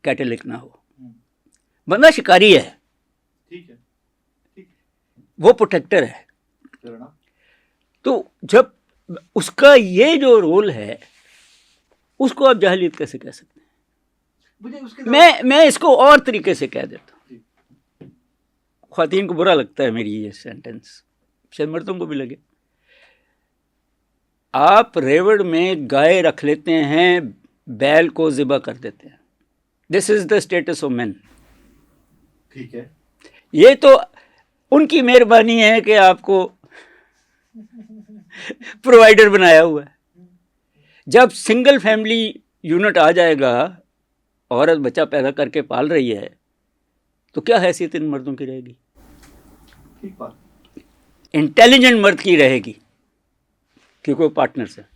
कैटलिक ना हो। बंदा शिकारी है, ठीक है, वो प्रोटेक्टर है। तो जब उसका ये जो रोल है उसको आप जाहिलियत कैसे कह सकते हैं? मैं इसको और तरीके से कह देता हूँ। ख्वातीन को बुरा लगता है मेरी ये सेंटेंस, शायद मर्दों को भी लगे। आप रेवड़ में गाय रख लेते हैं, बैल को ज़िबा कर देते हैं। This is the status of man. ठीक है, ये तो उनकी मेहरबानी है कि आपको प्रोवाइडर बनाया हुआ है। जब सिंगल फैमिली यूनिट आ जाएगा, औरत बच्चा पैदा करके पाल रही है, तो क्या हैसियत इन मर्दों की रहेगी? ठीक बात। इंटेलिजेंट मर्द की रहेगी, क्योंकि वो पार्टनर्स है।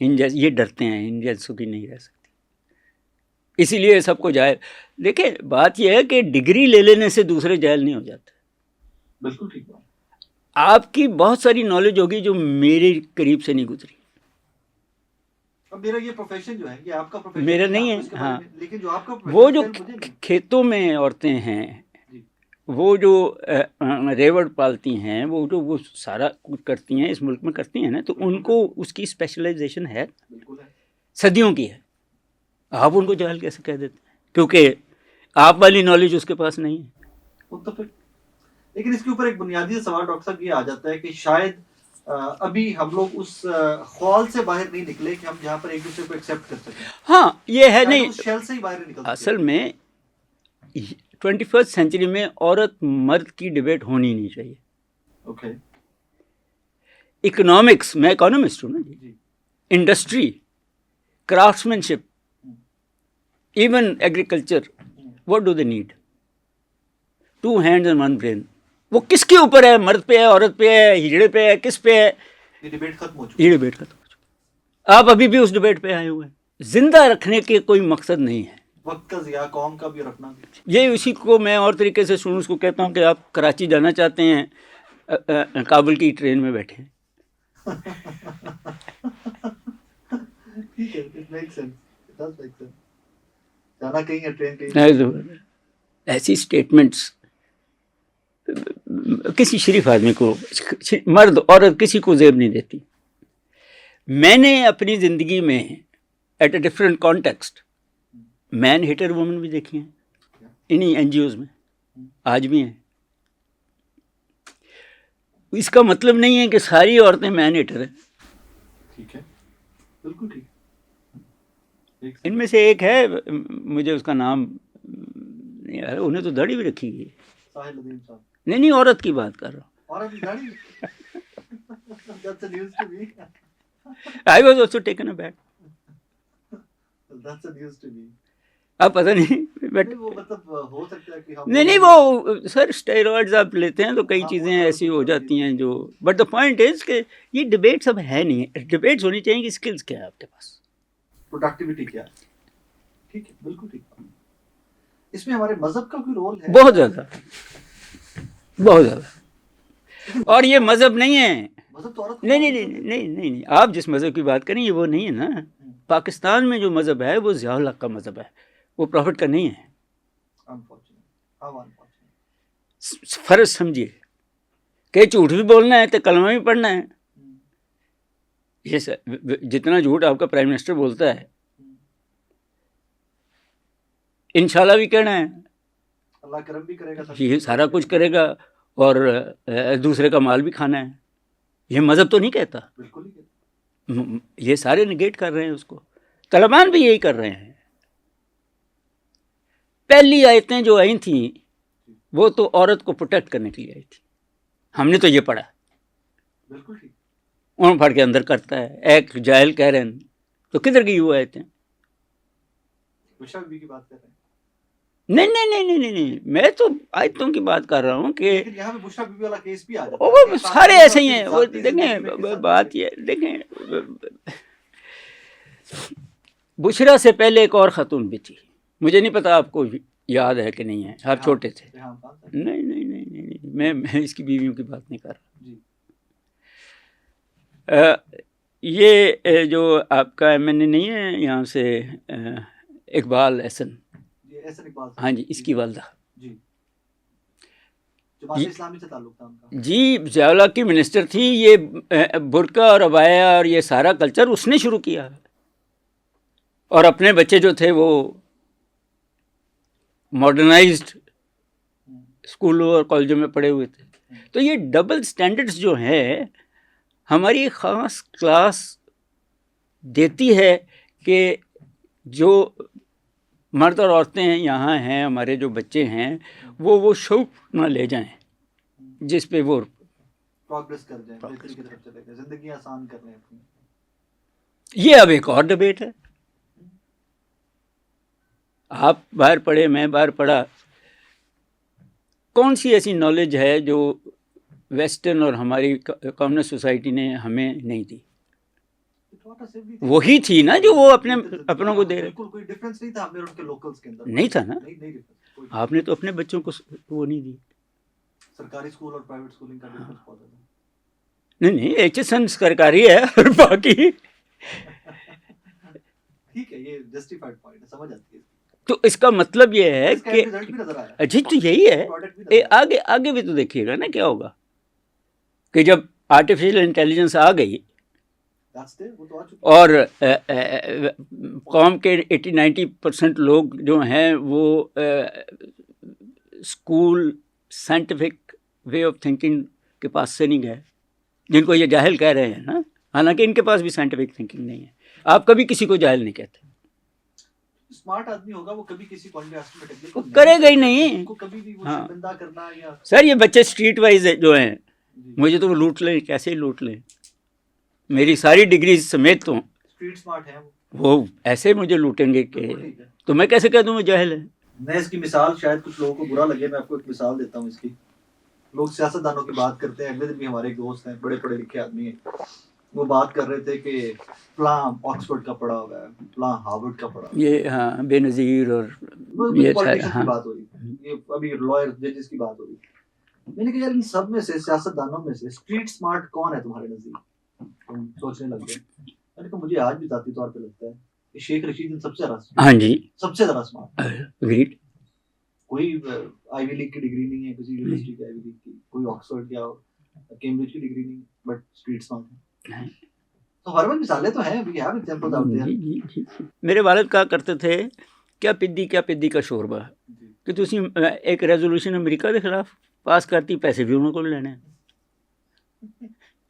इन जैसे ये डरते हैं, इन जैसों की नहीं रह सकती, इसीलिए सबको जायल। देखिए बात यह है कि डिग्री ले लेने से दूसरे जायल नहीं हो जाते। बिल्कुल ठीक बात। आपकी बहुत सारी नॉलेज होगी जो मेरे करीब से नहीं गुजरी। अब मेरा ये प्रोफेशन जो है, ये आपका प्रोफेशन मेरा नहीं है, हाँ, लेकिन जो आपका वो जो खेतों में औरतें हैं, वो जो रेवड़ पालती हैं, वो सारा कुछ करती हैं, इस मुल्क में करती हैं ना, तो उनको उसकी स्पेशलाइजेशन है, सदियों की है। आप उनको जाहिल कैसे कह देते हैं? क्योंकि आप वाली नॉलेज उसके पास नहीं है। लेकिन इसके ऊपर एक बुनियादी सवाल डॉक्टर साहब ये आ जाता है कि शायद अभी हम लोग उस खौल से बाहर नहीं निकले कि हम जहाँ पर एक दूसरे को एक्सेप्ट कर सकें। हाँ, ये है नहीं, उस शेल से ही बाहर निकल। असल में 21st सेंचुरी में औरत मर्द की डिबेट होनी नहीं चाहिए। ओके। इकोनॉमिक्स, मैं इकोनॉमिस्ट हूँ ना जी, industry, craftsmanship, even agriculture, what do they need? 2 hands and 1 brain। वो किसके ऊपर है? मर्द पे है, औरत पे है, हिजड़े पे है, किस पे है? ये डिबेट खत्म हो चुकी। ये डिबेट खत्म हो चुकी। आप अभी भी उस डिबेट पे आए हुए हैं। जिंदा रखने के कोई मकसद नहीं है, वक्त का ज़िया, कौम का भी रखना भी। ये उसी को मैं और तरीके से सुनूं, उसको कहता हूँ कि आप कराची जाना चाहते हैं, काबुल की ट्रेन में बैठे हैं। ठीक है, it makes sense, it does make sense. जाना कहीं है, ट्रेन कहीं। ऐसी स्टेटमेंट्स किसी शरीफ आदमी को, मर्द औरत किसी को जेब नहीं देती। मैंने अपनी ज़िंदगी में at a different context man hater woman भी देखी हैं इन्हीं एनजीओज में, आज भी हैं। इसका मतलब नहीं है कि सारी औरतें मैन हेटर हैं। ठीक है, बिल्कुल ठीक। इनमें से एक है, मुझे उसका नाम नहीं आ रहा, उन्हें तो दाढ़ी भी रखी है। नहीं, औरत की बात कर रहा हूँ। I was also taken aback। अब पता नहीं, बट वो मतलब हो सकता है कि हम नहीं, वो सर स्टेरॉइड्स आप लेते हैं तो कई चीज़ें ऐसी हो जाती हैं जो, बट द पॉइंट इज कि ये डिबेट्स अब है नहीं। डिबेट्स होनी चाहिए कि स्किल्स क्या है आपके पास, प्रोडक्टिविटी क्या है। ठीक है, बिल्कुल ठीक। इसमें हमारे मजहब का भी रोल है बहुत ज़्यादा, बहुत ज़्यादा। और ये मजहब नहीं है, नहीं, आप जिस मजहब की बात करें ये वो नहीं है ना। पाकिस्तान में जो मजहब है वो ज़ियाउल हक का मजहब है, वो प्रॉफिट का नहीं है। फर्ज समझिए कि झूठ भी बोलना है तो कलमा भी पढ़ना है। ये जितना झूठ आपका प्राइम मिनिस्टर बोलता है, इंशाल्लाह भी कहना है, अल्लाह करम भी करेगा, ये सारा कुछ करेगा, और दूसरे का माल भी खाना है। ये मजहब तो नहीं कहता। बिल्कुल नहीं। ये सारे निगेट कर रहे हैं उसको। तालिबान भी यही कर रहे हैं। पहली आयतें जो आई थी वो तो औरत को प्रोटेक्ट करने के लिए आई थी। हमने तो ये पढ़ा। बिल्कुल ठीक। उन फड़ के अंदर करता है, एक जाहिल कह रहे हैं, तो किधर गई वो आयतें? मुशर्रफ की बात कर रहे हैं। नहीं, मैं तो आयतों की बात कर रहा हूँ कि यहाँ पे मुशर्रफ बीबी वाला केस भी आ जाता है। वो सारे ऐसे ही हैं। वो देखें, बात ये देखें, बुशरा से पहले एक और खातून भी थी, मुझे नहीं पता आपको याद है कि नहीं है, आप छोटे थे। नहीं, मैं इसकी बीवियों की बात नहीं कर रहा। ये जो आपका MNA नहीं है यहाँ से, इकबाल एहसन, احسن اقبال ہاں جی، اس کی والدہ جی جماعت اسلامی سے تعلق تھا ان کا. جی ضیاء الحق کی منسٹر تھی. یہ برقع اور عبایا اور یہ سارا کلچر اس نے شروع کیا, اور اپنے بچے جو تھے وہ ماڈرنائزڈ اسکولوں اور کالجوں میں پڑھے ہوئے تھے. تو یہ ڈبل سٹینڈرڈز جو ہیں ہماری خاص کلاس دیتی ہے کہ جو مرد اور عورتیں یہاں ہیں, ہمارے جو بچے ہیں, وہ شوق نہ لے جائیں جس پہ وہ پروگریس کر جائیں, بہتری کی طرف چلے جائیں, زندگی آسان کر لیں اپنی. یہ اب ایک اور ڈبیٹ ہے. آپ باہر پڑھے, میں باہر پڑھا, کون سی ایسی نالج ہے جو ویسٹرن اور ہماری کامنسٹ سوسائٹی نے ہمیں نہیں دی؟ وہی تھی نا جو وہ اپنوں کو دے رہے. بالکل کوئی ڈفرنس نہیں تھا ہم اور ان کے لوکلز کے اندر. نہیں تھا نا. آپ نے تو اپنے بچوں کو وہ نہیں دی. سرکاری اسکول اور پرائیویٹ اسکولنگ کا ڈفرنس بہت ہے. نہیں, ایچ ایس این سرکاری ہے اور باقی ٹھیک ہے, یہ جسٹیفائڈ پوائنٹ ہے, سمجھ آتی ہے. تو اس کا مطلب یہ ہے کہ جی تو یہی ہے. آگے بھی تو دیکھیے گا نا کیا ہوگا کہ جب آرٹیفیشل انٹیلیجنس آ گئی اور قوم کے 80-90% لوگ جو ہیں وہ school scientific way of thinking کے پاس سے نہیں گئے, جن کو یہ جاہل کہہ رہے ہیں نا, حالانکہ ان کے پاس بھی سائنٹیفک تھنکنگ نہیں ہے. آپ کبھی کسی کو جاہل نہیں کہتے. اسمارٹ آدمی ہوگا وہ کبھی کسی وہ کرے گا ہی نہیں. کبھی بھی وہ شرمندہ کرنا یا سر یہ بچے اسٹریٹ وائز جو ہیں مجھے تو وہ لوٹ لیں, کیسے ہی لوٹ لیں. میری ساری ڈگریز سمیت تو اسٹریٹ اسمارٹ ہیں وہ ایسے مجھے لوٹیں گے کہ تو میں کیسے کہہ دوں وہ جاہل ہے. میں اس کی مثال شاید کچھ لوگوں کو برا لگے, میں آپ کو ایک مثال دیتا ہوں اس کی. لوگ سیاست دانوں کی بات کرتے ہیں, اگلے دن بھی ہمارے ایک دوست ہیں بڑے پڑھے لکھے آدمی ہیں, وہ بات کر رہے تھے کہ فلاں آکسفورڈ کا پڑھا ہوا ہے, فلاں ہارورڈ کا پڑھا ہوا ہے. یہ ہاں بے نظیر اور یہ پولیٹیشن کی بات ہو رہی, یہ ابھی لائر ججز کی بات ہو رہی. میں نے کہا یار ان سب میں سے سیاست دانوں میں سے اسٹریٹ اسمارٹ کون ہے تمہارے نزدیک؟ ہم سوچنے لگ گئے. میں نے کہا مجھے آج بھی ذاتی طور پہ لگتا ہے کہ شیخ رشید سب سے زیادہ ہاں جی سب سے زیادہ اسمارٹ. اگریڈ. کوئی آئی وی لیگ کی ڈگری نہیں ہے کسی یونیورسٹی کی, آئی وی لیگ کی, کوئی آکسفورڈ یا کیمبرج کی ڈگری نہیں, بٹ اسٹریٹ اسمارٹ ہے. تو ہر مثالیں تو ہیں, we have examples out there. میرے والد کہا کرتے تھے کیا پدی کا شوربہ, کہ تسی ایک ریزولوشن امریکہ کے خلاف پاس کرتی, پیسے بھی انہوں کو لینے.